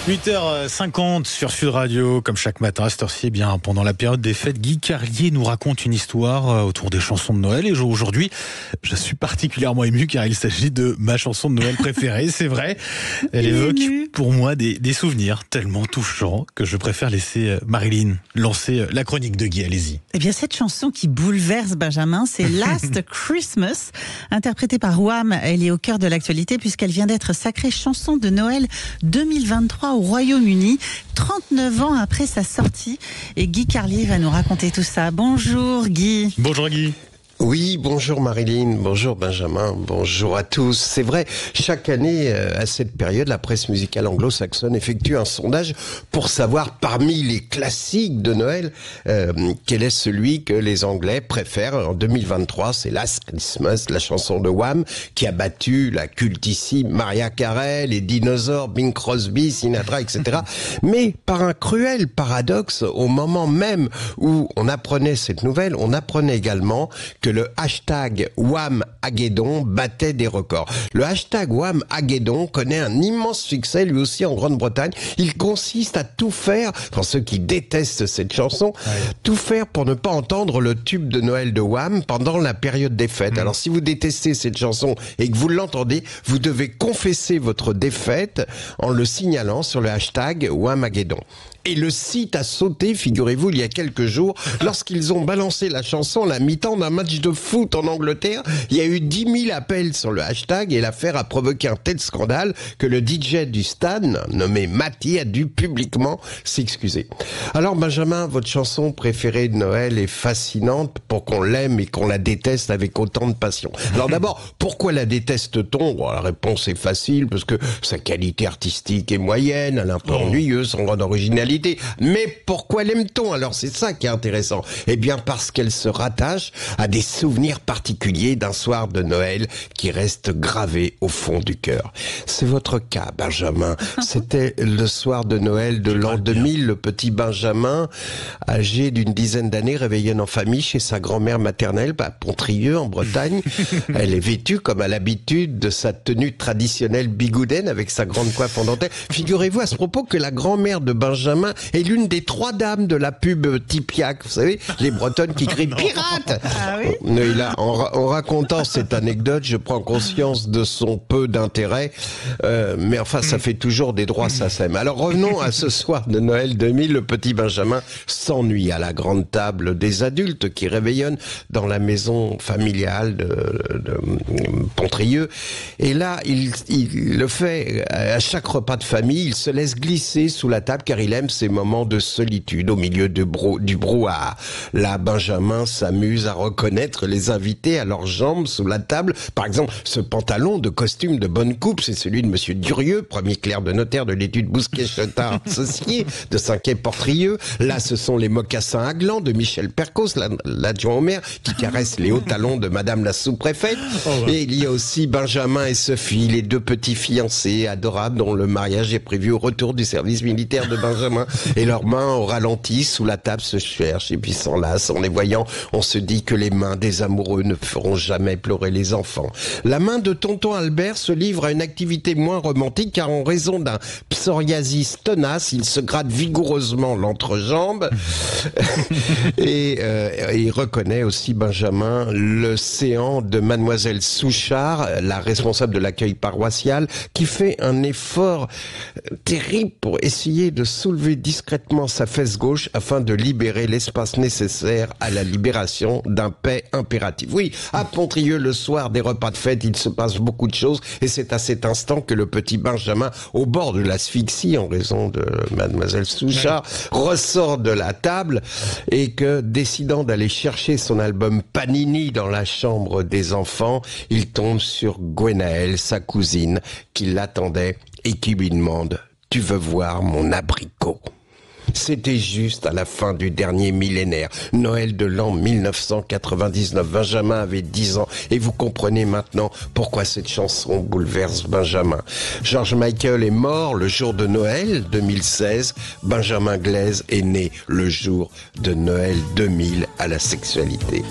8h50 sur Sud Radio, comme chaque matin à cette heure-ci, eh bien, pendant la période des fêtes, Guy Carlier nous raconte une histoire autour des chansons de Noël. Et aujourd'hui, je suis particulièrement ému car il s'agit de ma chanson de Noël préférée, c'est vrai. Elle évoque pour moi des souvenirs tellement touchants que je préfère laisser Marilyn lancer la chronique de Guy. Allez-y. Eh bien, cette chanson qui bouleverse Benjamin, c'est Last Christmas, interprétée par Wham. Elle est au cœur de l'actualité puisqu'elle vient d'être sacrée chanson de Noël 2023 au Royaume-Uni, 39 ans après sa sortie. Et Guy Carlier va nous raconter tout ça. Bonjour Guy. Bonjour Guy. Oui, bonjour Marilyn, bonjour Benjamin, bonjour à tous. C'est vrai, chaque année, à cette période, la presse musicale anglo-saxonne effectue un sondage pour savoir, parmi les classiques de Noël, quel est celui que les Anglais préfèrent. En 2023, c'est Last Christmas, la chanson de Wham, qui a battu la cultissime Mariah Carey, les dinosaures, Bing Crosby, Sinatra, etc. Mais par un cruel paradoxe, au moment même où on apprenait cette nouvelle, on apprenait également que le hashtag Whamageddon battait des records. Le hashtag Whamageddon connaît un immense succès, lui aussi en Grande-Bretagne. Il consiste à tout faire, enfin ceux qui détestent cette chanson, tout faire pour ne pas entendre le tube de Noël de Wham pendant la période des fêtes. Alors si vous détestez cette chanson et que vous l'entendez, vous devez confesser votre défaite en le signalant sur le hashtag Whamageddon. Et le site a sauté, figurez-vous, il y a quelques jours, lorsqu'ils ont balancé la chanson à la mi-temps d'un match de foot en Angleterre. Il y a eu 10 000 appels sur le hashtag et l'affaire a provoqué un tel scandale que le DJ du stade, nommé Matty, a dû publiquement s'excuser. Alors Benjamin, votre chanson préférée de Noël est fascinante pour qu'on l'aime et qu'on la déteste avec autant de passion. Alors d'abord, pourquoi la déteste-t-on ? Bon, la réponse est facile, parce que sa qualité artistique est moyenne, elle est un peu ennuyeuse, sans grande originalité. Mais pourquoi l'aime-t-on ? Alors c'est ça qui est intéressant. Eh bien parce qu'elle se rattache à des souvenirs particuliers d'un soir de Noël qui reste gravé au fond du cœur. C'est votre cas, Benjamin. C'était le soir de Noël de l'an 2000. Le petit Benjamin, âgé d'une dizaine d'années, réveillonne en famille chez sa grand-mère maternelle à Pontrieux, en Bretagne. Elle est vêtue, comme à l'habitude, de sa tenue traditionnelle bigouden avec sa grande coiffe en dentelle. Figurez-vous à ce propos que la grand-mère de Benjamin est l'une des 3 dames de la pub Tipiak, vous savez, les Bretonnes qui crient pirate. Ah oui ? Et là, en racontant cette anecdote, je prends conscience de son peu d'intérêt, mais enfin, ça fait toujours des droits, ça sème. Alors revenons à ce soir de Noël 2000. Le petit Benjamin s'ennuie à la grande table des adultes qui réveillonnent dans la maison familiale de Pontrieux. Et là, il le fait à chaque repas de famille. Il se laisse glisser sous la table car il aime ces moments de solitude au milieu du brouhaha. Là, Benjamin s'amuse à reconnaître les invités à leurs jambes sous la table. Par exemple, ce pantalon de costume de bonne coupe, c'est celui de Monsieur Durieux, premier clerc de notaire de l'étude Bousquet-Chetard associé de 5e Portrieux. Là, ce sont les mocassins à gland de Michel Percos, l'adjoint au maire, qui caresse les hauts talons de Madame la sous-préfète. Et il y a aussi Benjamin et Sophie, les 2 petits fiancés adorables dont le mariage est prévu au retour du service militaire de Benjamin. Et leurs mains au ralenti sous la table se cherchent et puis s'enlacent. En les voyant, on se dit que les mains des amoureux ne feront jamais pleurer les enfants. La main de tonton Albert se livre à une activité moins romantique car en raison d'un psoriasis tenace, il se gratte vigoureusement l'entrejambe. Et il reconnaît aussi Benjamin le séant de Mademoiselle Souchard, la responsable de l'accueil paroissial, qui fait un effort terrible pour essayer de soulever discrètement sa fesse gauche afin de libérer l'espace nécessaire à la libération d'un paix impératif. Oui, à Pontrieux, le soir des repas de fête, il se passe beaucoup de choses et c'est à cet instant que le petit Benjamin, au bord de l'asphyxie en raison de Mademoiselle Souchard, ressort de la table et que, décidant d'aller chercher son album Panini dans la chambre des enfants, il tombe sur Gwenaëlle, sa cousine, qui l'attendait et qui lui demande « Tu veux voir mon abricot ?» C'était juste à la fin du dernier millénaire, Noël de l'an 1999. Benjamin avait 10 ans et vous comprenez maintenant pourquoi cette chanson bouleverse Benjamin. George Michael est mort le jour de Noël 2016. Benjamin Glaise est né le jour de Noël 2000 à la sexualité.